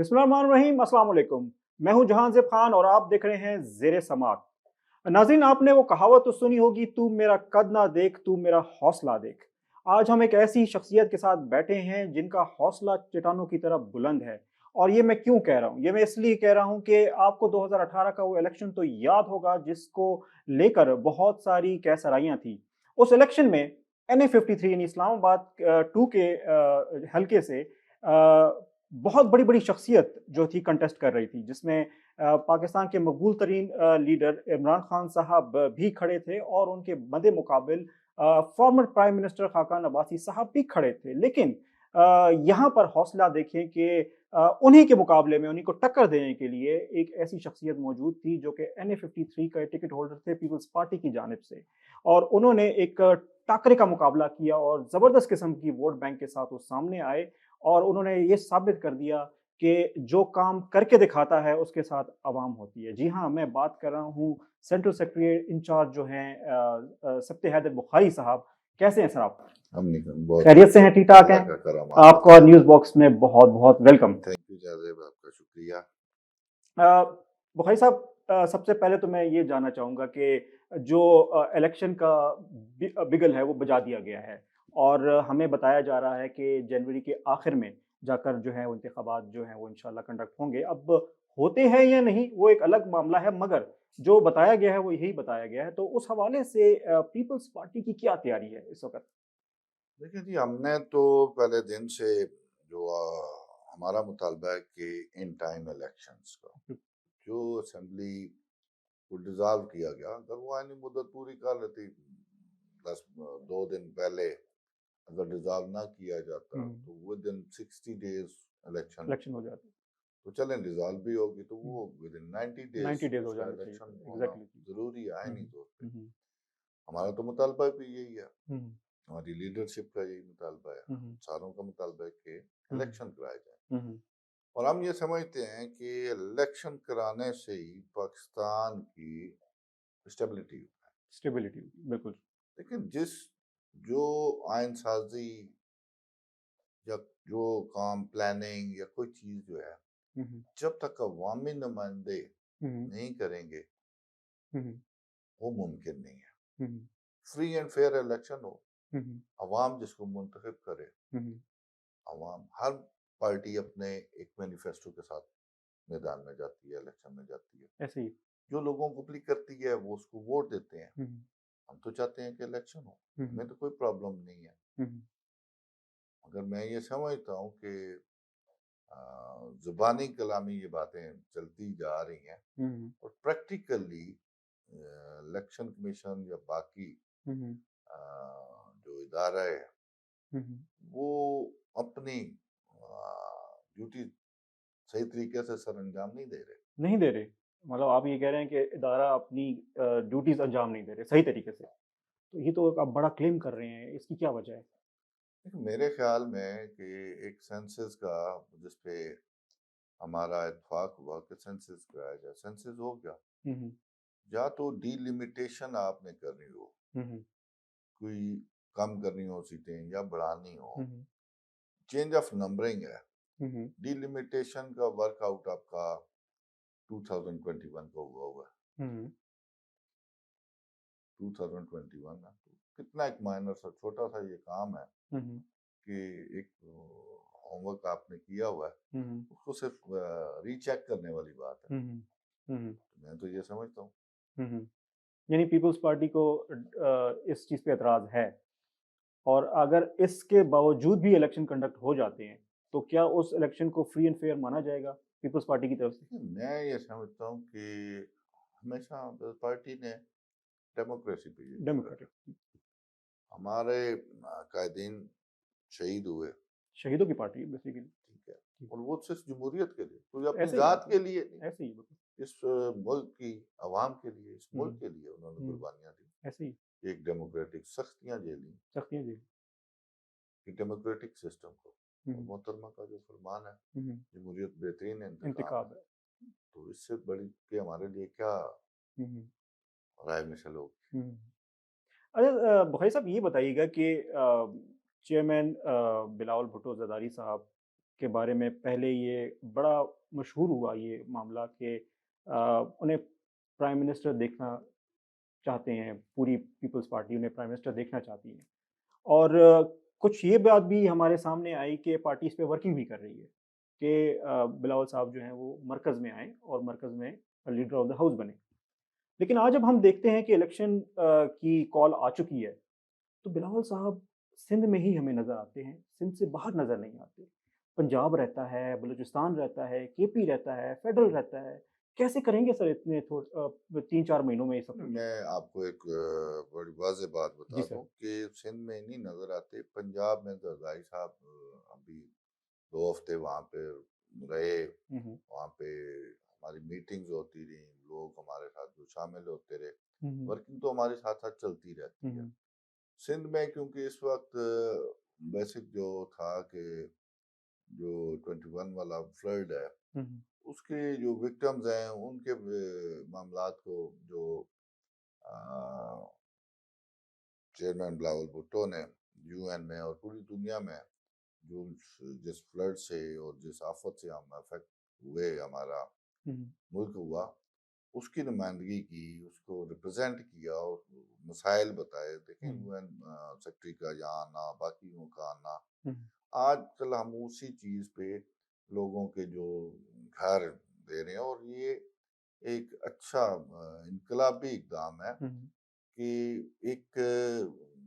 बिस्मिल्लाहिर्रहमानिर्रहीम, अस्सलाम वालेकुम। मैं हूं जहांज़ेब खान और आप देख रहे हैं ज़ेरे समात। नाज़रीन, आपने वो कहावत तो सुनी होगी, तू मेरा कद ना देख, तू मेरा हौसला देख। आज हम एक ऐसी शख्सियत के साथ बैठे हैं जिनका हौसला चट्टानों की तरह बुलंद है। और ये मैं क्यों कह रहा हूँ, ये मैं इसलिए कह रहा हूँ कि आपको 2018 का वो इलेक्शन तो याद होगा जिसको लेकर बहुत सारी कैसराइयाँ थी। उस इलेक्शन में NA53 यानी इस्लामाबाद 2 के हल्के से बहुत बड़ी-बड़ी शख्सियत जो थी कंटेस्ट कर रही थी, जिसमें पाकिस्तान के मकबूल तरीन लीडर इमरान खान साहब भी खड़े थे और उनके मद्दे-मुकाबिल former prime minister Khaqan Abbasi साहब भी खड़े थे। लेकिन यहाँ पर हौसला देखें कि उन्हीं के मुकाबले में, उन्हीं को टक्कर देने के लिए एक ऐसी शख्सियत मौजूद थी जो कि NA53 का टिकट होल्डर थे पीपल्स पार्टी की जानिब से। और उन्होंने एक टाकरे का मुकाबला किया और ज़बरदस्त किस्म की वोट बैंक के साथ वो सामने आए और उन्होंने ये साबित कर दिया कि जो काम करके दिखाता है उसके साथ आवाम होती है। जी हाँ, मैं बात कर रहा हूँ सेंट्रल सेक्रेटरी इंचार्ज जो हैं सब्ते हैदर बुखारी साहब। कैसे हैं सर आप? हम नहीं बहुत खैरियत से हैं, ठीक-ठाक हैं? का करम आपका न्यूज़ बॉक्स में बहुत-बहुत वेलकम। थैंक यू जाज़ेब, आपका शुक्रिया। बुखारी साहब, सबसे पहले तो मैं ये जानना चाहूँगा कि जो इलेक्शन का बिगल है वो बजा दिया गया है और हमें बताया जा रहा है कि जनवरी के आखिर में जाकर जो है वो इंतखाबात जो हैं वो इंशाल्लाह कंडक्ट होंगे। अब होते हैं या नहीं वो एक अलग मामला है, मगर जो बताया गया है वो यही बताया गया है। तो उस हवाले से पीपल्स पार्टी की क्या तैयारी है इस वक़्त? देखिए जी, हमने तो पहले दिन से जो हमारा मुतालबा है कि इन टाइम इलेक्शंस का जो असेंबली को डिसॉल्व किया गया, अगर वो आईनी मुद्दत पूरी कर लेती 2 दिन पहले, अगर डिसॉल्व ना किया जाता हुँ, तो with in 60 days election, election हो जाते तो चलें डिसॉल्व भी होगी तो हैं। वो विद इन 90 डेज 90 डेज़ हो उसका जाने चाहिए इलेक्शन थे। होना एग्ज़ैक्टली जी। जरूरी है हुँ, आईनी तौर पे। हुँ, हुँ, हमारा तो मुतालबा भी यही है, हुँ, हमारी लीडरशिप का यही मुतालबा है, हुँ, हुँ, सारों का मुतालबा है कि हुँ, इलेक्शन कराए जाए। हुँ, हुँ, और हम ये समझते हैं कि इलेक्शन कराने से ही पाकिस्तान की स्टेबिलिटी है। स्टेबिलिटी बिल्कुल। लेकिन जो आयन साजी या जो काम प्लानिंग या कोई चीज़ जो है, हुँ, हुँ, जब तक अवामी नुमाइंदे हुँ, हुँ, नहीं करेंगे हुँ, हुँ, वो मुमकिन नहीं है। हुँ, हुँ, फ्री एंड फेयर इलेक्शन हो, हुँ, हुँ, अवाम जिसको मुंतखब करे, हुँ, हुँ, अवाम हर पार्टी अपने एक मैनिफेस्टो के साथ मैदान में जाती है, इलेक्शन में जाती है। ऐसे ही। जो लोगों को क्लिक करती है वो उसको वोट देते हैं। हुँ, हुँ, हम तो चाहते हैं कि इलेक्शन हो, हुँ, हमें हुँ, तो कोई प्रॉब्लम नहीं है। हुँ, हुँ, मगर मैं ये समझता हूँ कि ज़ुबानी कलामी ये बातें चलती जा रही हैं हुँ, हुँ, और प्रैक्टिकली इलेक्शन कमीशन या बाकी हुँ, हुँ, अ, जो इदारा है हुँ, हुँ, वो अपनी ड्यूटी सही तरीके से सर अंजाम नहीं दे रहे। नहीं दे रहे। मतलब आप ये कह रहे हैं कि इदारा अपनी ड्यूटीज़ अंजाम नहीं दे रहे सही तरीके से। तो ये तो एक आप बड़ा क्लेम कर रहे हैं, इसकी क्या वजह है? देखिए, मेरे ख्याल में कि एक सेंसस का जिस पे हमारा इत्तेफाक हुआ कि सेंसस कराया जाए, सेंसस हो गया, हुँ, हुँ, या तो डीलिमिटेशन आपने करनी हो, हुँ, हुँ, कोई कम करनी हो सीटें या बढ़ानी हो, हुँ, हुँ, चेंज ऑफ नंबरिंग है। हुँ, हुँ, डीलिमिटेशन का वर्कआउट आपका 2021 को हुआ है, हुँ, 2021 है, तो कितना एक माइनर सा छोटा सा ये काम है हुँ, हुँ, कि एक होमवर्क आपने किया हुआ है, हुँ, हुँ, उसको सिर्फ रीचेक करने वाली बात है। हुँ, हुँ, हुँ, हुँ, तो मैं तो ये समझता हूँ। हुँ, हुँ। यानी पीपल्स पार्टी को इस चीज़ पे ऐतराज़ है। और अगर इसके बावजूद भी इलेक्शन कंडक्ट हो जाते हैं, तो क्या उस इलेक्शन को फ्री एंड फेयर माना जाएगा पीपल्स पार्टी की तरफ से? देखिए, मैं ये समझता हूँ कि हमेशा पार्टी ने डेमोक्रेसी पे यकीन रखा। डेमोक्रेटिक हमारे कायदीन शहीद हुए, शहीदों की पार्टी है बेसिकली। ठीक है, और वो सिर्फ जमहूरियत के लिए, कोई अपनी ऐसे ही ज़ात बिल्कुल, के लिए नहीं, ऐसे ही बिल्कुल। इस मुल्क की आवाम के लिए, इस हुँ, मुल्क के लिए उन्होंने हुँ, कुर्बानियाँ दी, ऐसे ही एक डेमोक्रेटिक सख्तियाँ झेली, सख्तियाँ जी। एक डेमोक्रेटिक सिस्टम को। हुँ, और हुँ, मोहतरमा का जो फरमान है, हुँ, जमहूरियत बेहतरीन इंतखाब है, इंतखाब है। तो इससे बड़ी के हमारे लिए क्या हुँ, हुँ, राय में चलोगे। हुँ। अच्छा, बुखारी साहब ये बताइएगा कि चेयरमैन बिलावल भुट्टो ज़रदारी साहब के बारे में पहले ये बड़ा मशहूर हुआ ये मामला कि उन्हें प्राइम मिनिस्टर देखना चाहते हैं, पूरी पीपल्स पार्टी उन्हें प्राइम मिनिस्टर देखना चाहती है। और कुछ ये बात भी हमारे सामने आई कि पार्टी इस पे वर्किंग भी कर रही है कि बिलावल साहब जो हैं वो मरकज़ में आएँ और मरकज़ में लीडर ऑफ द हाउस बने। लेकिन आज जब हम देखते हैं कि इलेक्शन की कॉल आ चुकी है, तो बिलावल साहब सिंध में ही हमें नज़र आते हैं, सिंध से बाहर नज़र नहीं आते। पंजाब रहता है, बलूचिस्तान रहता है, केपी रहता है, फेडरल रहता है। कैसे करेंगे सर इतने 3-4 महीनों में ये सब कुछ? मैं आपको एक बड़ी वाज़ेह बात जी बता सर। दूँ कि सिंध में नहीं नज़र आते, पंजाब में जरदारी साहब अभी 2 हफ़्ते वहाँ पे रहे, हुँ, हुँ। वहाँ पे हमारी मीटिंग्स होती रहीं, लोग हमारे साथ जो शामिल होते रहे, हुँ, हुँ। वर्किंग तो हमारे साथ-साथ चलती हुँ, रहती है। हुँ। सिंध में क्योंकि इस वक़्त बेसिक जो था कि जो 21 वाला फ्लड है, हुँ, हुँ। उसके जो विक्टिम्स हैं, उनके मामलात को जो अ चेयरमैन बिलावल भुट्टो ने यूएन में और पूरी दुनिया में जो जिस फ्लड से और जिस आफत से हम अफेक्ट हुए, हमारा हुँ, हुँ। मुल्क हुआ, उसकी नुमाइंदगी की, उसको रिप्रेजेंट किया और मसाइल बताए। देखें हुँ, यूएन सेक्रेटरी का यहाँ आना, बाकियों का आना, हुँ। आजकल हम उसी चीज़ पे लोगों के जो घर दे रहे हैं, और ये एक अच्छा इनकलाबी इकदाम है हुँ, हुँ। कि एक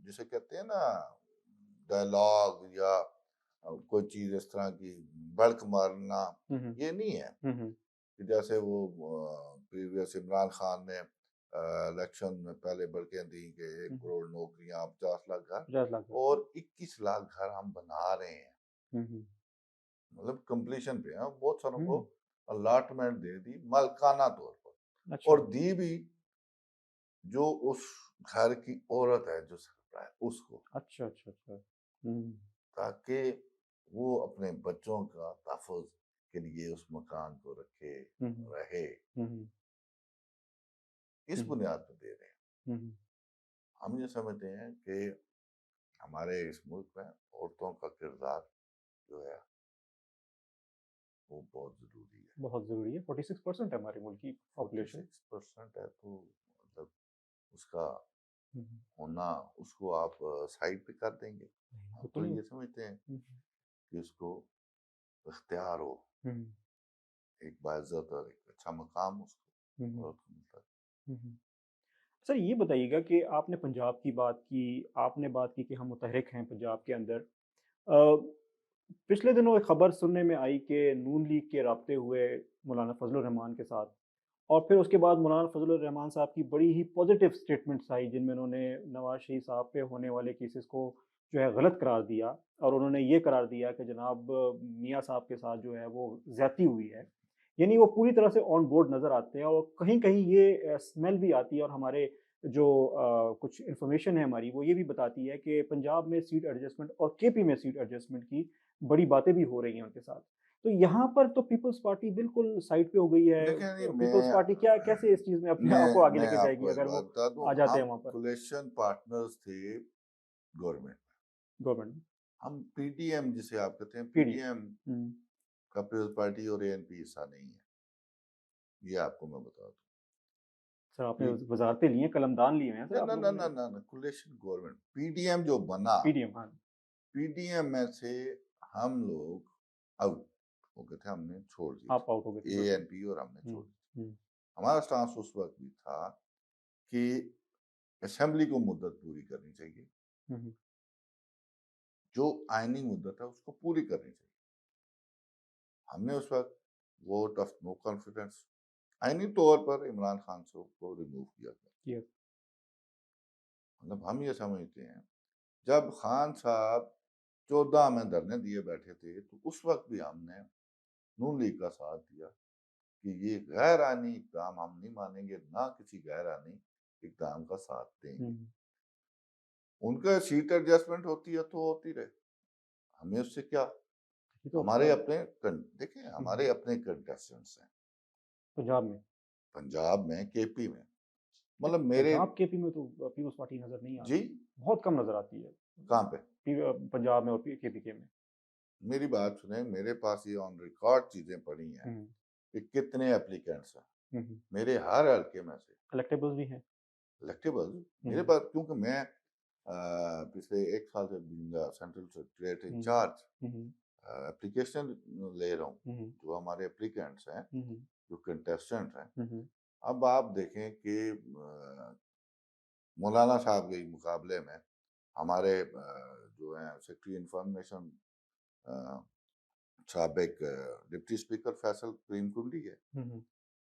जिसे कहते हैं ना डायलॉग या कोई चीज़ इस तरह की बल्क मारना, हुँ, हुँ। ये नहीं है हुँ, हुँ। कि जैसे वो प्रीवियस इमरान खान ने इलेक्शन में पहले बल्कि दी कि 1 हुँ, हुँ। करोड़ नौकरियां, 50 लाख घर, 50 लाख का। और 21 लाख घर हम बना रहे हैं, हुँ, हुँ। मतलब कंप्लीशन पे हैं। बहुत सारों को हुँ। अलॉटमेंट दे दी मालकाना तौर पर, अच्छा। और दी भी जो उस घर की औरत है जो सरप्राइज उसको, अच्छा, अच्छा, अच्छा। हुँ। ताकि वो अपने बच्चों का तहफ़्फ़ुज़ के लिए उस मकान को रखे, हुँ, हुँ। रहे। हुँ, हुँ। इस हुँ, हुँ। बुनियाद पर दे रहे हैं। हुँ, हुँ। हम ये समझते हैं कि हमारे इस मुल्क में औरतों का किरदार जो है वो बहुत ज़रूरी है। बहुत ज़रूरी है, 46% है हमारे मुल्क की पॉपुलेशन। 46% है, तो मतलब उसका हुँ, हुँ। होना, उसको आप साइड पे कर देंगे। नहीं, हम वो तो तो नहीं ये होता। समझते हैं हुँ, हुँ। कि उसको इख्तियार हो, हुँ, हुँ। एक बाइज़्ज़त और एक अच्छा मकाम हुँ, उसको हुँ। औरत को मिलता है। हुँ, हुँ। सर ये बताइएगा कि आपने पंजाब की बात की, आपने बात की कि हम मुतहरिक हैं पंजाब के अंदर। पिछले दिनों एक खबर सुनने में आई कि नून लीग के राब्ते हुए मौलाना फजलुर रहमान के साथ और फिर उसके बाद मौलाना फजलुर रहमान साहब की बड़ी ही पॉजिटिव स्टेटमेंट्स आई जिनमें उन्होंने नवाज़ शरीफ साहब पे होने वाले केसेस को जो है गलत करार दिया और उन्होंने ये करार दिया कि जनाब मियाँ साहब के साथ जो है वो ज़्यादती हुई है। यानी वो पूरी तरह से ऑन बोर्ड नज़र आते हैं और कहीं-कहीं ये स्मेल भी आती है और हमारे जो कुछ इन्फॉर्मेशन है हमारी वो ये भी बताती है कि पंजाब में सीट एडजस्टमेंट और केपी में सीट एडजस्टमेंट की बड़ी बातें भी हो रही हैं उनके साथ। तो यहाँ पर तो पीपल्स पार्टी बिल्कुल साइड पे हो गई है। देखें जी, पीपल्स पार्टी क्या कैसे इस चीज़ में अपने आप को आगे मैं लेके जाएगी आपको एक अगर बात वो बता दूँ, आ जाते हैं हम वहाँ पर कोलिशन पार्टनर्स थे गवर्नमेंट। गवर्नमेंट में? हम पीडीएम जिसे आप कहते हैं, पीडीएम। पीडीएम हुँ। का पीपल्स पार्टी और एएनपी हिस्सा नहीं है। ये आपको मैं बता दूँ। सर आपने पी वज़ारतें ली हैं, कलमदान लिए हैं ना सर आप ना ना लोगों ना ने। ना ना कोलिशन गवर्नमेंट, पीडीएम जो बना, पीडीएम हाँ। पीडीएम में से हम लोग आउट हो गए थे, हमने छोड़ दी आप आउट हो गए थे थी बिल्कुल। एएनपी, और हमने हुँ, छोड़ दी। हुँ, हमारा स्टांस उस वक्त भी था कि असेंबली को मुद्दत पूरी करनी चाहिए, हुँ, हुँ, जो आईनी मुद्दत है उसको पूरी करनी चाहिए। हमने उस वक्त वोट ऑफ नो कॉन्फिडेंस आईनी तौर पर इमरान खान साहब को रिमूव किया गया। यस। मतलब हम ये समझते हैं, जब खान साहब 14 में धरने दिए बैठे थे, तो उस वक्त भी हमने नून लीग का साथ दिया कि ये गैर आईनी इकदाम हम नहीं मानेंगे, ना किसी गैर आईनी इकदाम का साथ हुँ, देंगे। उनका सीट एडजस्टमेंट होती है तो होती रहे, हमें उससे क्या। ये तो हमारे अपने देखिए, हुँ, हमारे अपने कंटेस्टेंट्स हैं पंजाब में। पंजाब में, केपी में, नहीं, मतलब मेरे। पंजाब केपी में तो पीपल्स पार्टी नज़र नहीं जी, आती। बहुत कम नज़र आती है। कहाँ पे? पंजाब में और केपीके में। मेरी बात सुने, मेरे पास ये ऑन रिकॉर्ड चीजें पड़ी हैं हम्म, कि कितने एप्लीकेंट्स हैं हम्म। मेरे हर हल्के में से कलेक्टेबल्स भी हैं। इलेक्टेबल। मेरे हम्म, पास, क्योंकि मैं पिछले 1 साल से सेंट्रल सेक्रेटरी हम्म, इंचार्ज हम्म, एप्लीकेशन ले रहा हूँ, हम्म, जो हमारे एप्लीकेंट्स हैं, हम्म, जो कंटेस्टेंट हैं। हम्म, अब आप देखें कि मौलाना साहब के मुकाबले में हमारे जो हैं सेक्रेटरी इंफॉर्मेशन साबिक डिप्टी स्पीकर फैसल क्रीम कुंडी है, हम्म,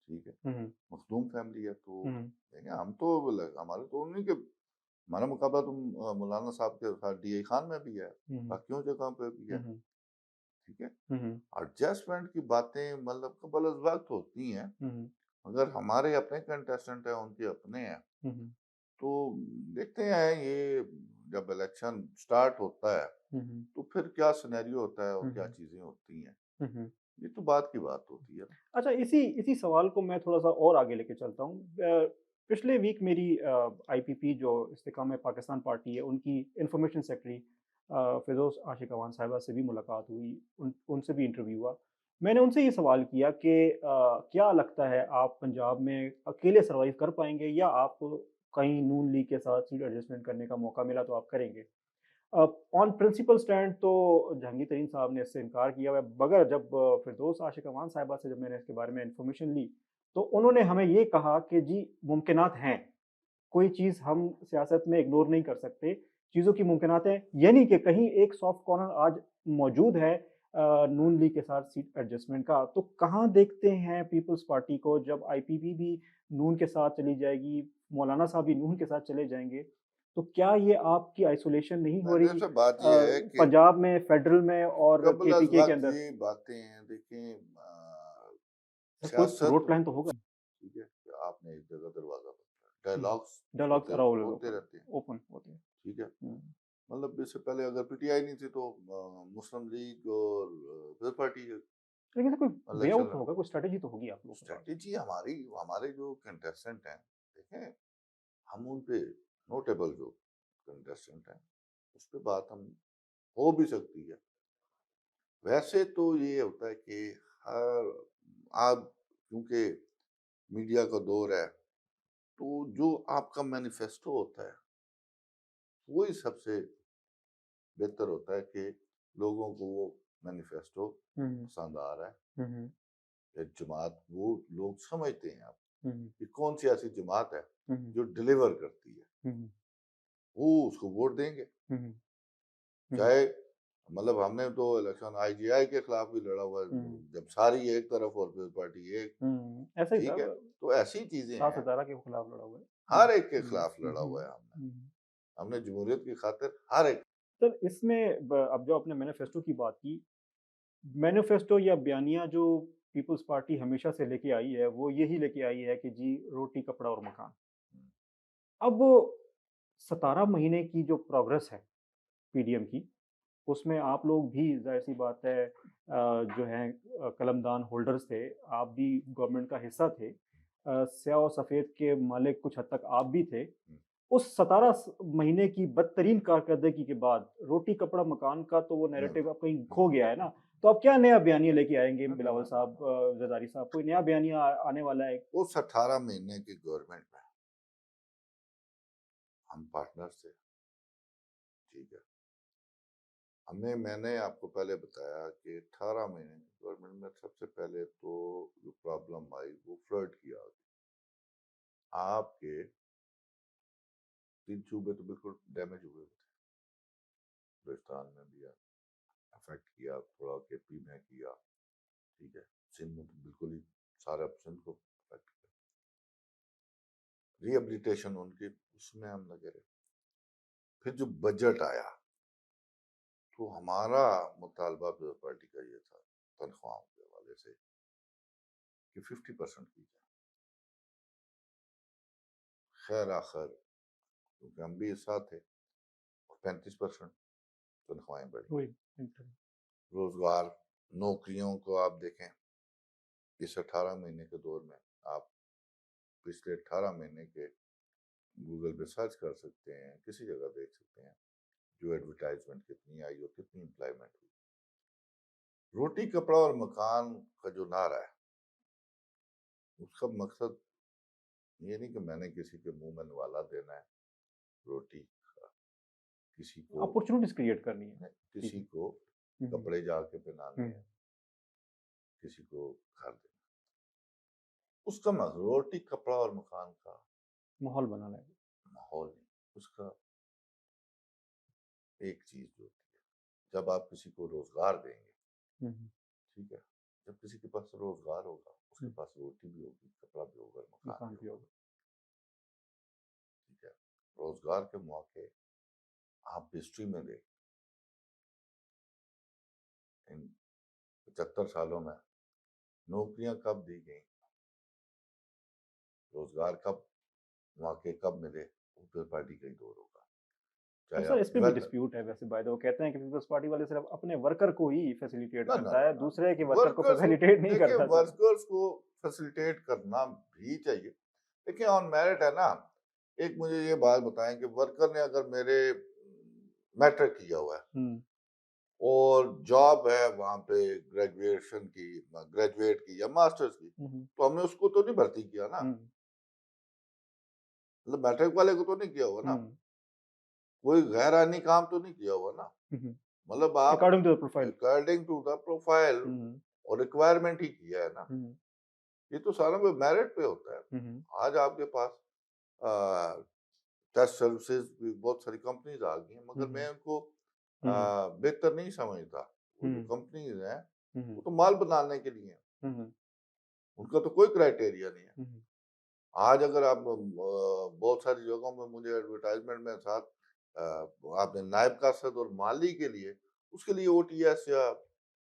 ठीक है, हम्म, मखदूम फैमिली है। तो हम्म, देखें, हम तो हमारे तो उन्हीं के, हमारा मुकाबला तो मौलाना साहब के साथ डीए खान में भी है, हम्म, बाकियों जगह पे भी है, हम्म, ठीक है। हम्म, एडजस्टमेंट की बातें मतलब कबल अज़ वक्त होती हैं, हम्म, मगर हमारे अपने कंटेस्टेंट हैं, उनके अपने हैं। हम्म, तो देखते हैं ये, जब इलेक्शन स्टार्ट होता है हम्म, तो फिर क्या सिनेरियो होता है और क्या हम्म, चीज़ें होती हैं, हम्म। ये तो बात की बात होती है। अच्छा, इसी इसी सवाल को मैं थोड़ा-सा और आगे लेके चलता हूँ। पिछले वीक मेरी आईपीपी जो इस्तेकाम-ए-पाकिस्तान पार्टी है, उनकी इन्फॉर्मेशन सेक्रेटरी फ़िरदौस आशिक अवान साहिबा से भी मुलाकात हुई, उनसे भी इंटरव्यू हुआ। मैंने उनसे ये सवाल किया कि क्या लगता है आप पंजाब में अकेले सर्वाइव कर पाएँगे या आपको कहीं नून लीग के साथ सीट एडजस्टमेंट करने का मौका मिला तो आप करेंगे? ऑन प्रिंसिपल स्टैंड तो जहांगीर तरीन साहब ने इससे इनकार किया हुआ है, मगर जब फिरदौस आशिक अमान साहिबा से जब मैंने इसके बारे में इन्फॉर्मेशन ली, तो उन्होंने हमें ये कहा कि जी मुमकिनात हैं, कोई चीज़ हम सियासत में इग्नोर नहीं कर सकते, चीज़ों की मुमकिनात हैं, यानी कि कहीं एक सॉफ्ट कॉर्नर आज मौजूद है नून लीग के साथ सीट एडजस्टमेंट का, तो कहाँ देखते हैं पीपल्स पार्टी को जब आईपीपी भी नून के साथ चली जाएगी, मौलाना साहब भी नून के साथ चले जाएँगे, तो क्या ये आपकी आइसोलेशन नहीं हो मैंने रही से बात ये है कि पंजाब में, फेडरल में और कबल अज़ केपीके के वक्त अंदर? ये बातें हैं, देखें सर कोई सियासत, रोड प्लान तो होगा? ठीक है, कि आपने एक जगह दरवाज़ा बंद कर, हुँ, डायलॉग्स डायलॉग्स होते अराउंड होते ओपन रहते हैं, ओपन होते हैं। ठीक है। हुँ, मतलब इससे पहले अगर पीटीआई नहीं थी तो मुस्लिम लीग और फिर पार्टी लेकिन सर कोई वे इलेक्शन आउट तो लड़, होगा, कोई स्ट्रैटेजी तो होगी आप लोगों के पास? स्ट्रेटेजी हमारी, हमारे जो कंटेस्टेंट हैं, देखें, हम उन पे नोटेबल जो कंटेस्टेंट हैं उस पे बात हम हो भी सकती है। वैसे तो ये होता है कि हर, आप क्योंकि मीडिया का दौर है, तो जो आपका मैनिफेस्टो होता है वही सबसे बेहतर होता है कि लोगों को वो मैनिफेस्टो हुँ, हुँ, पसंद आ रहा है। हुँ, हुँ, एक जमात, वो लोग समझते हैं आप हुँ, हुँ, कि कौन सी ऐसी जमात है हुँ, जो डिलीवर करती है, हुँ, वो उसको वोट देंगे। हुँ, हुँ, हुँ, चाहे, मतलब हमने तो इलेक्शन आईजीआई के खिलाफ भी लड़ा हुआ है, हुँ, जब सारी एक तरफ और फिर पार्टी एक, हुँ, ऐसा ही ठीक था है। तो ऐसी चीजें लाल हैं, सतारा के खिलाफ लड़ा हुआ है। हुँ, हर एक के हुँ, खिलाफ हुँ, लड़ा हुँ, हुआ है हमने। हुँ। हमने जमहूरियत की खातिर हर एक, सर इसमें अब जो आपने मैनिफेस्टो की बात की, मैनिफेस्टो या बयानिया जो पीपल्स पार्टी हमेशा से लेके आई है, वो यही लेके आई है कि जी रोटी, कपड़ा और मकान। अब 17 महीने की जो प्रोग्रेस है पीडीएम की, उसमें आप लोग भी ज़ाहिर-सी बात है जो हैं कलमदान होल्डर्स थे, आप भी गवर्नमेंट का हिस्सा थे। स्याह और सफ़ेद के मालिक कुछ हद तक आप भी थे। उस 17 महीने की बदतरीन कारकर्दगी के बाद रोटी, कपड़ा, मकान का तो वो नहीं, नैरेटिव अब कहीं खो गया है ना। तो अब क्या नया बयानिया लेके आएँगे बिलावल नहीं, साहब, ज़रदारी साहब? कोई नया बयानिया आने वाला है? उस 18 महीने की गवर्नमेंट में हम पार्टनर्स थे, ठीक है। मैंने आपको पहले बताया कि 18 महीने की गवर्नमेंट में सबसे पहले तो जो प्रॉब्लम आई वो फ्लड की आ गई। आपके 3 सूबे तो बिल्कुल डैमेज हुए थे। बलूचिस्तान में भी अफेक्ट किया, थोड़ा केपी में किया, ठीक है। सिंध में तो बिल्कुल ही सारा सिंध को अफेक्ट किया। रिहेबिलिटेशन उनकी, उसमें हम लगे रहे। फिर जो बजट आया तो हमारा मुतालबा पार्टी का ये था, तनख्वाहों के हवाले से, कि 50% की जाए। खैर आखिर, क्योंकि हम भी एक साथ थे, 35% तनख्वाहें बढ़ी। वही, इंटरव्यू। रोजगार, नौकरियों को आप देखें, इस 18 महीने के दौर में आप पिछले 18 महीने के गूगल पे सर्च कर सकते हैं, किसी जगह देख सकते हैं जो एडवर्टाइजमेंट कितनी आई और कितनी एम्प्लॉयमेंट हुई। रोटी कपड़ा और मकान का जो नारा है, उसका मकसद ये नहीं कि मैंने किसी के मुंह में निवाला देना है रोटी का, किसी को अपॉर्चुनिटीज क्रिएट करनी है। जी किसी जी। को हम्म, कपड़े जाके पहनाने हम्म, हैं, किसी को घर देना। उसका मकसद रोटी कपड़ा और मकान का माहौल बनाना है। माहौल नहीं, उसका एक चीज जो होती है, जब आप किसी को रोजगार देंगे, हम्म, ठीक है, जब किसी के पास रोजगार होगा, उसके हम्म, पास रोटी भी होगी, कपड़ा भी होगा, मकान मकान भी भी होगा, होगा। ठीक है। रोजगार के मौके आप हिस्ट्री में देख, इन 75 सालों में नौकरियां कब दी गई, रोजगार कब, मौके कब मिले, वो फिर पार्टी का ही दौर होगा। पर चाहे सर आप इस पे भी वेल, डिस्प्यूट है वैसे, बाय द वो कहते हैं कि पीपल्स पार्टी वाले सिर्फ अपने वर्कर को ही फैसिलिटेट ना ना करता ना है, ना दूसरे के वर्कर को वर्कर्स, फैसिलिटेट नहीं देखिए करता सर। वर्कर्स को फैसिलिटेट करना भी चाहिए। देखिए ऑन मेरिट है ना। एक मुझे ये बात बताएं कि वर्कर ने अगर मेरे मैट्रिक किया हुआ है हम्म, और जॉब है वहां पे ग्रेजुएशन की, ग्रेजुएट की या मास्टर्स की, हम्म, तो हमने उसको तो नहीं भर्ती किया ना, हम्म, मतलब मैट्रिक वाले को तो नहीं किया हुआ ना, हम्म, कोई गैर आनी काम तो नहीं किया हुआ ना। मतलब आप according to the profile. According to the profile hmm, और रिक्वायरमेंट ही किया है ना। हम्म, ये तो सारा मेरिट पे होता है। हम्म, आज आपके पास टेस्ट सर्विसेज भी बहुत सारी कंपनीज आ गई हैं, मगर हम्म, मैं उनको हम्म, बेहतर नहीं समझता। वो जो हम्म, कंपनीज हैं, हम्म, वो तो माल बनाने के लिए हैं, हम्म, उनका तो कोई क्राइटेरिया नहीं है। हम्म, आज अगर आप बहुत सारी जगहों में मुझे एडवर्टाइजमेंट में साथ आपने नायब कासद और माली के लिए, उसके लिए ओटीएस या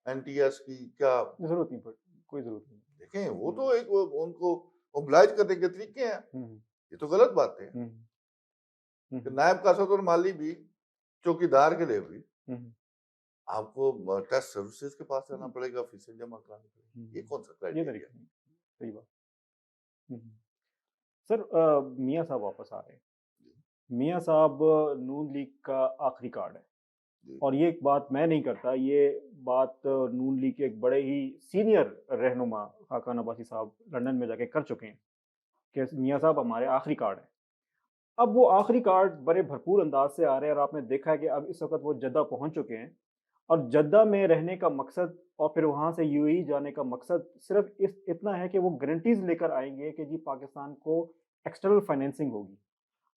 एनटीएस की क्या, जरूरत नहीं पड़ती, कोई जरूरत नहीं। देखें वो हम्म, तो एक उनको ओब्लाइज करने के तरीके हैं। हम्म, ये तो गलत बात है हम्म, कि हम्म, नायब कासद और माली भी, चौकीदार के लिए भी हम्म, आपको टेस्ट सर्विसेज के पास जाना पड़ेगा, फीसें जमा करानी पड़ेगी। ये कौन सा ये क्राइटेरिया है? तरीका नहीं, सही बात। हम्म। सर मियाँ साहब वापस आ रहे हैं। जी, मियाँ साहब नून लीग का आखिरी कार्ड है। जी, और ये एक बात मैं नहीं करता, ये बात नून लीग के एक बड़े ही सीनियर रहनुमा खाकान अब्बासी साहब लंदन में जाके कर चुके हैं कि मियाँ साहब हमारे आखिरी कार्ड हैं। अब वो आखिरी कार्ड बड़े भरपूर अंदाज से आ रहे हैं और आपने देखा है कि अब इस वक्त वो जद्दा पहुंच चुके हैं। और जद्दा में रहने का मकसद और फिर वहां से यूएई जाने का मकसद सिर्फ इस इतना है कि वो गारंटीज लेकर आएंगे कि जी पाकिस्तान को एक्सटर्नल फाइनेंसिंग होगी।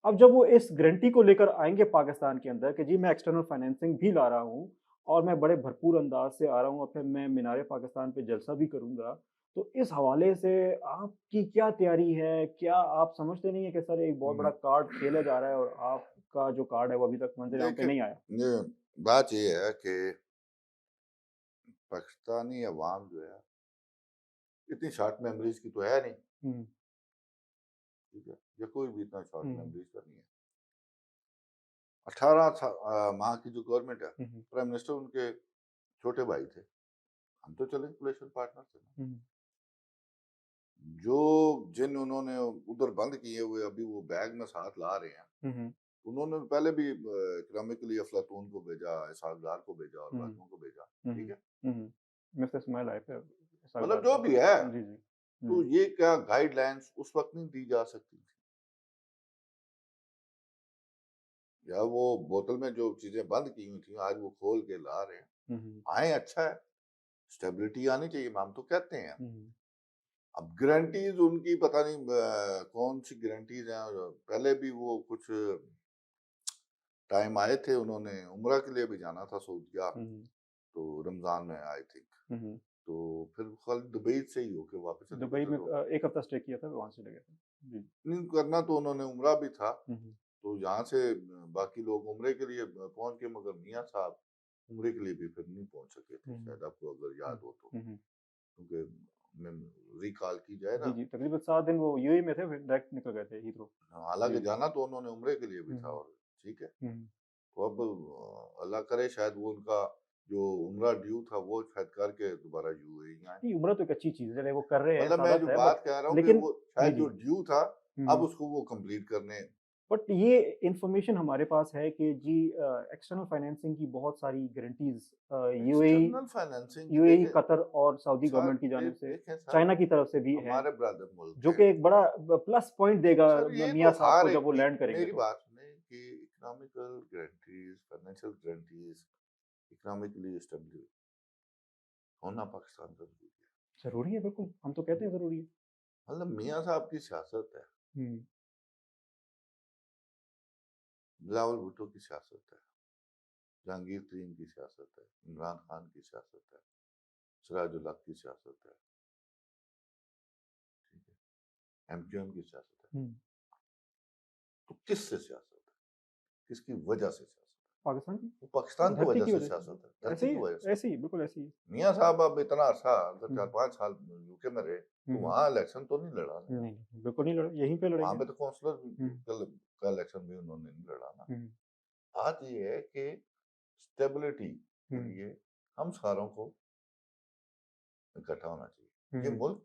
अब जब वो इस गारंटी को लेकर आएंगे पाकिस्तान के अंदर कि जी मैं एक्सटर्नल फाइनेंसिंग भी ला रहा हूँ और मैं बड़े भरपूर अंदाज से आ रहा हूँ और फिर मैं मीनार पाकिस्तान पे जलसा भी करूंगा, तो इस हवाले से आपकी क्या तैयारी है? क्या आप समझते नहीं है कि सर एक बहुत बड़ा हम्म, कार्ड खेला जा रहा है और आपका जो कार्ड है वो अभी तक मंजिल आम पे देखिए नहीं आया? ये बात ये है कि पाकिस्तानी अवाम जो है इतनी शॉर्ट मेमोरीज की तो है नहीं, हम्म, ठीक है, या कोई भी इतना शॉर्ट हम्म, मेमोरीज का नहीं है। 18 माह की जो गवर्नमेंट है, हम्म, प्राइम मिनिस्टर उनके छोटे भाई थे, हम तो चले कोलेशन पार्टनर थे ना। हम्म, जो जिन उन्होंने उधर बंद किए हुए अभी वो बैग में साथ ला रहे हैं, हम्म, उन्होंने पहले भी इकोनॉमिकली अफलातून को भेजा, इसहाक डार को भेजा और हम्म, बाकियों को भेजा, ठीक हम्म, है। मिस्टर इस्माइल आए थे मतलब सागदार जो साहब। भी है, जी जी। तो ये क्या गाइडलाइंस उस वक्त नहीं दी जा सकती थी, या वो बोतल में जो चीजें बंद की हुई थी आज वो खोल के ला रहे हैं। हम्म, आए, अच्छा है, स्टेबिलिटी आनी चाहिए, हम तो कहते हैं। हम्म, अब गारंटीज उनकी पता नहीं कौन सी गारंटीज हैं, और पहले भी वो कुछ टाइम आए थे, उन्होंने उम्रा के लिए भी जाना था सऊदीया, हम्म, तो रमजान में आई थिंक, हम्म। तो फिर कल दुबई से ही होके वापस चले गए दुबई थे। में तो एक हफ्ता स्टे किया था, वहां से लगे थे। जी। नहीं करना तो उन्होंने उम्रा भी था, हम्म, तो यहाँ से बाकी लोग उम्रे के लिए पहुंच के, मगर मियाँ साहब उम्रे के लिए भी फिर नहीं पहुंच सके थे, हम्म, शायद आपको अगर याद हो तो, हम्म, क्योंकि मैं रिकॉल की जाए जी ना। जी, तकरीबन 7 दिन वो यूएई में थे, फिर डायरेक्ट निकल गए थे हीथ्रो। हालांकि जी। जाना तो उन्होंने उम्रे के लिए भी था, हम्म, और ठीक है। हम्म। तो अब अल्लाह करे शायद वो उनका जो उम्रा ड्यू था वो शायद करके दोबारा यूएई आए। नहीं, उम्र तो एक अच्छी चीज है, चले वो कर रहे हैं, मतलब मैं सादत जो है, बट बात कह रहा हूँ कि लेकिन वो जी शायद जी। जो ड्यू था, अब हम्म, उसको वो कंप्लीट करने बट ये इन्फॉर्मेशन हमारे पास है कि जी एक्सटर्नल फाइनेंसिंग की बहुत सारी guarantees UAE external financing UAE, देखे कतर और सऊदी सर, गवर्नमेंट की जानिब से, देखें सर, चाइना की तरफ से भी है, हमारे ब्रदर मुल्क जो हैं। कि एक बड़ा प्लस पॉइंट देगा सर ये तो मियाँ साहब हर को जब एक वो की, लैंड करेंगे मेरी तो। बात सुने कि economical guarantees, financial guarantees, economically stable होना पाकिस्तान का जरूरी है। ज़रूरी है, बिल्कुल, हम तो कहते हैं ज़रूरी है। मतलब मियाँ साहब की सियासत है, हुँ, बिलावल भुट्टो की सियासत है, जहांगीर तरीन की सियासत है, इमरान खान की सियासत है, सिराजुल हक की सियासत है, ठीक है, एमक्यूएम की सियासत है। हुँ, तो किससे सियासत है, किसकी वजह से सियासत है? पाकिस्तान की वो पाकिस्तान की धरती वजह की से वजह सियासत है, से। धरती ऐसे की ही है, वजह से। ऐसे ही, बिल्कुल ऐसे ही है। मियाँ साहब अब इतना अर्सा, अगर हुँ, 4-5 साल यूके में रहे, हुँ, तो हुँ। वहाँ इलेक्शन तो नहीं लड़ा ना। नहीं, नहीं, बिल्कुल नहीं लड़े, यहीं पे वहाँ लड़ेंगे। पे तो काउंसलर हुँ, का इलेक्शन भी उन्होंने नहीं लड़ा ना। हुँ, बात ये है कि स्टेबिलिटी के हुँ, लिए हम सारों को इकट्ठा होना हुँ, चाहिए। ये हुँ। मुल्क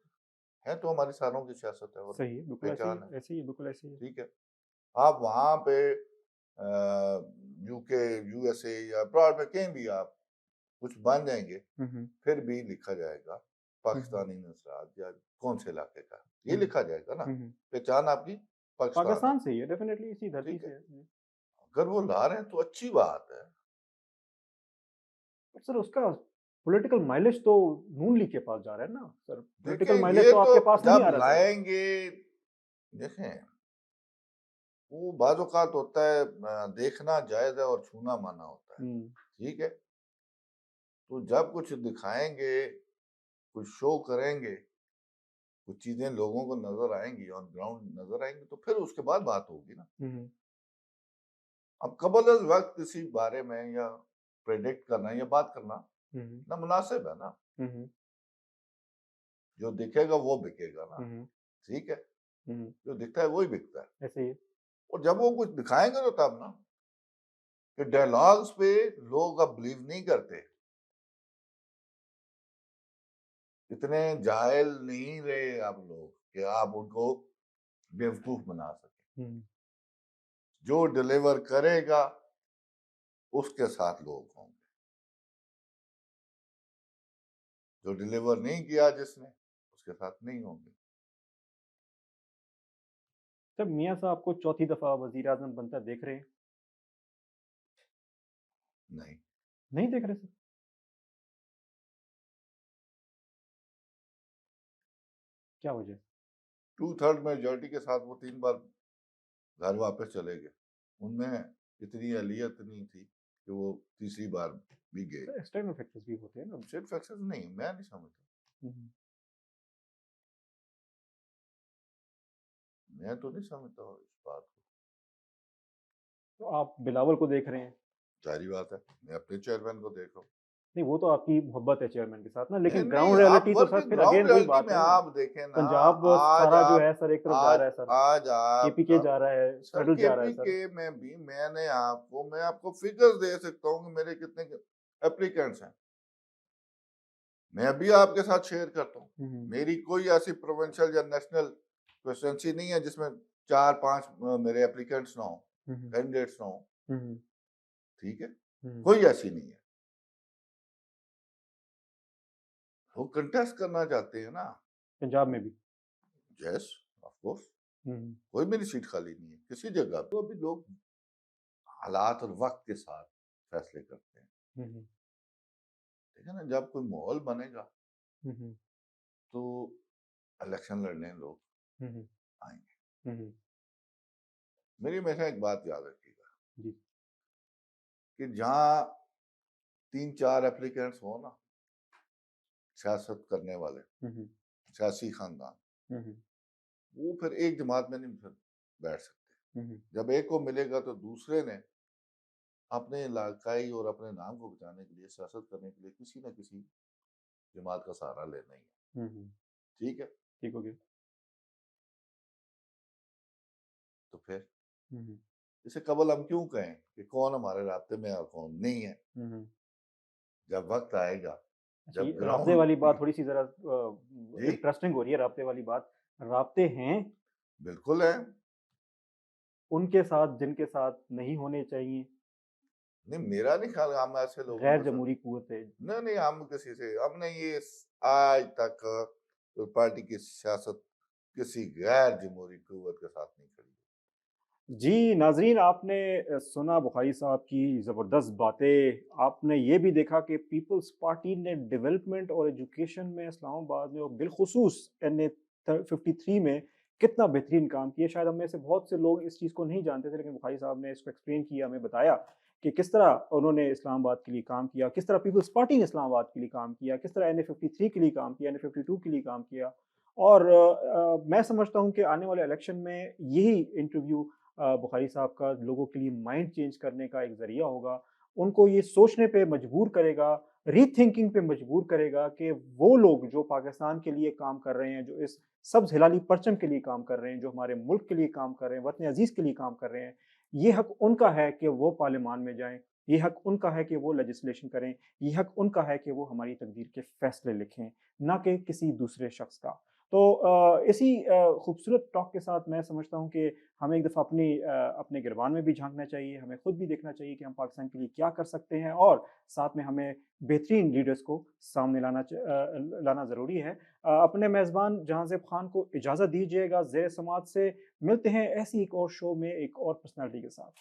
है तो हमारी सारों की सियासत है और सही है, बिल्कुल ऐसे ही पहचान है, है, ऐसे ही है, बिल्कुल ऐसे ही है। ठीक है। आप वहाँ पे यूके, यूएसए या अब्रॉड में कहीं भी आप कुछ बन जाएंगे, हुँ, हुँ, फिर भी लिखा जाएगा हुँ, हुँ, पाकिस्तानी नस्रात या कौन से इलाके का, ये हुँ, लिखा जाएगा ना। हुँ, हुँ। पहचान आपकी पाकिस्तान है, पाकिस्तान से ही है, डेफ़िनेटली इसी धरती ठीक से है। है। जी। अगर वो ला रहे हैं तो अच्छी बात है। बट सर उसका पॉलिटिकल माइलेज तो नून लीग के पास जा रहा है ना सर, पॉलिटिकल देखें माइलेज ये तो तो आपके पास नहीं जब आ रहा सर। लाएंगे, देखें वो बाज़ औक़ात होता है, देखना जायज़ है और छूना मना होता है, हुँ, ठीक है। तो जब कुछ दिखाएंगे, कुछ शो करेंगे, कुछ चीजें लोगों को नजर आएंगी, ऑन ग्राउंड नजर आएंगी, तो फिर उसके बाद बात होगी ना। हुँ, हुँ, अब कबल अज़ वक्त किसी बारे में या प्रेडिक्ट करना या बात करना हुँ, हुँ, ना मुनासिब है ना। हुँ, हुँ, जो दिखेगा वो बिकेगा ना, हुँ, हुँ, ठीक है। हुँ, जो दिखता है वही बिकता है। ऐसे ही है। और जब वो कुछ दिखाएंगे तो तब ना, कि डायलॉग्स पे लोग अब बिलीव नहीं करते, इतने जाहिल नहीं रहे आप लोग कि आप उनको बेवकूफ बना सके। हुँ, जो डिलीवर करेगा उसके साथ लोग होंगे, जो डिलीवर नहीं किया जिसने, उसके साथ नहीं होंगे। सर मियाँ साहब को चौथी दफ़ा वज़ीर-ए-आज़म बनता देख रहे हैं? नहीं, नहीं देख रहे सर? क्या वजह है? 2/3 मेजॉरिटी के साथ वो 3 बार घर वापस चले गए। उनमें इतनी अहलियत नहीं थी कि वो तीसरी बार भी गए। सर एक्सटर्नल फैक्टर्स भी होते हैं ना। सिर्फ एक्सेस नहीं, मैं नहीं समझता। हुँ, हुँ। मैं तो नहीं समझता इस बात को। तो आप बिलावल को देख रहे हैं। जाहिर बात है, मैं अपने चेयरमैन को देख रहा हूँ। नहीं, वो तो आपकी मोहब्बत है चेयरमैन के साथ ना, नहीं, लेकिन नहीं, ग्राउंड आप रियलिटी तो सर वर्किंग फिर ग्राउंड अगेन वही रियलिटी बात में है ना। आप देखें ना। पंजाब आज सारा जो आप है सर एक तरफ जा आज रहा है सर, आज केपीके आप जा रहा है, सर फेडरल जा रहा है सर। केपीके में भी मैं आपको फिगर्स दे सकता हूँ कि मेरे कितने एप्लीकेंट्स हैं। मैं अभी आपके साथ शेयर करता हूँ। हुँ, हुँ, मेरी कोई ऐसी प्रोविंशियल या नेशनल प्रेसिडेंसी नहीं है जिसमें 4-5 मेरे एप्लीकेंट्स ना हो, हुँ, हुँ, कैंडिडेट्स ना हो, हुँ, हुँ, ठीक है। हुँ। कोई ऐसी नहीं है। वो कंटेस्ट करना चाहते हैं ना। पंजाब में भी। Yes, of course. हुँ, हुँ, कोई मेरी सीट खाली नहीं है किसी जगह पे। तो अभी लोग हालात और वक्त के साथ फैसले करते हैं, हुँ, हुँ, ठीक है ना। जब कोई माहौल बनेगा हुँ, हुँ, तो इलेक्शन लड़ने लोग हुँ, हुँ, आएंगे। हुँ, हुँ। मेरी हमेशा एक बात याद रखिएगा जी। कि जहाँ 3-4 एप्लीकेंट्स हो ना, सियासत करने वाले, हुँ, हुँ, सियासी खानदान, हुँ, हुँ, वो फिर एक जमात में नहीं फिर बैठ सकते। हुँ, हुँ। जब एक को मिलेगा तो दूसरे ने अपने इलाकाई और अपने नाम को बचाने के लिए, सियासत करने के लिए किसी न किसी जमात का सहारा लेना ही है, हुँ, हुँ। ठीक है। ठीक हो गया। तो फिर हुँ, हुँ, इसे कबल हम क्यों कहें कि कौन हमारे रास्ते में और कौन नहीं है। हुँ, हुँ। जब वक्त आएगा, अच्छा, जब ये राब्ते ग्राउंड वाली बात थोड़ी-सी ज़रा जी इंटरेस्टिंग हो रही है राब्ते वाली बात। राब्ते हैं, बिल्कुल है। उनके साथ जिनके साथ नहीं होने चाहिए, नहीं, मेरा नहीं ख्याल हम ऐसे लोगों गैर के साथ। जमहूरी क़ुव्वतें। नहीं, नहीं, हम किसी से हमने ये आज तक पार्टी की सियासत किसी गैर जमहूरी कुव्वत के साथ नहीं करी। जी, नाज़रीन आपने सुना बुखारी साहब की ज़बरदस्त बातें। आपने ये भी देखा कि पीपल्स पार्टी ने डेवलपमेंट और एजुकेशन में इस्लामाबाद में और बिलख़ुसूस एनए 53 में कितना बेहतरीन काम किया। शायद हम में से बहुत से लोग इस चीज़ को नहीं जानते थे, लेकिन बुखारी साहब ने इसको एक्सप्लेन किया, हमें बताया कि किस तरह उन्होंने इस्लामाबाद के लिए काम किया, किस तरह पीपल्स पार्टी ने इस्लामाबाद के लिए काम किया, किस तरह एनए 53 के लिए काम किया, एनए 52 के लिए काम किया। और मैं समझता हूँ कि आने वाले इलेक्शन में यही इंटरव्यू बुखारी साहब का लोगों के लिए माइंड चेंज करने का एक ज़रिया होगा। उनको ये सोचने पे मजबूर करेगा, रीथिंकिंग पे मजबूर करेगा कि वो लोग जो पाकिस्तान के लिए काम कर रहे हैं, जो इस सब्ज़ हिलाली परचम के लिए काम कर रहे हैं, जो हमारे मुल्क के लिए काम कर रहे हैं, वतन अज़ीज़ के लिए काम कर रहे हैं, ये हक उनका है कि वो पार्लियामान में जाएँ, ये हक उनका है कि वो लेजिस्लेशन करें, ये हक उनका है कि वो हमारी तकदीर के फैसले लिखें, ना कि किसी दूसरे शख्स का। तो इसी खूबसूरत टॉक के साथ मैं समझता हूँ कि हमें एक दफ़ा अपने गिरबान में भी झाँकना चाहिए, हमें खुद भी देखना चाहिए कि हम पाकिस्तान के लिए क्या कर सकते हैं और साथ में हमें बेहतरीन लीडर्स को सामने लाना ज़रूरी है। अपने मेज़बान जहाँज़ेब खान को इजाज़त दीजिएगा ज़ेर समात से। मिलते हैं ऐसी एक और शो में एक और पर्सनैलिटी के साथ।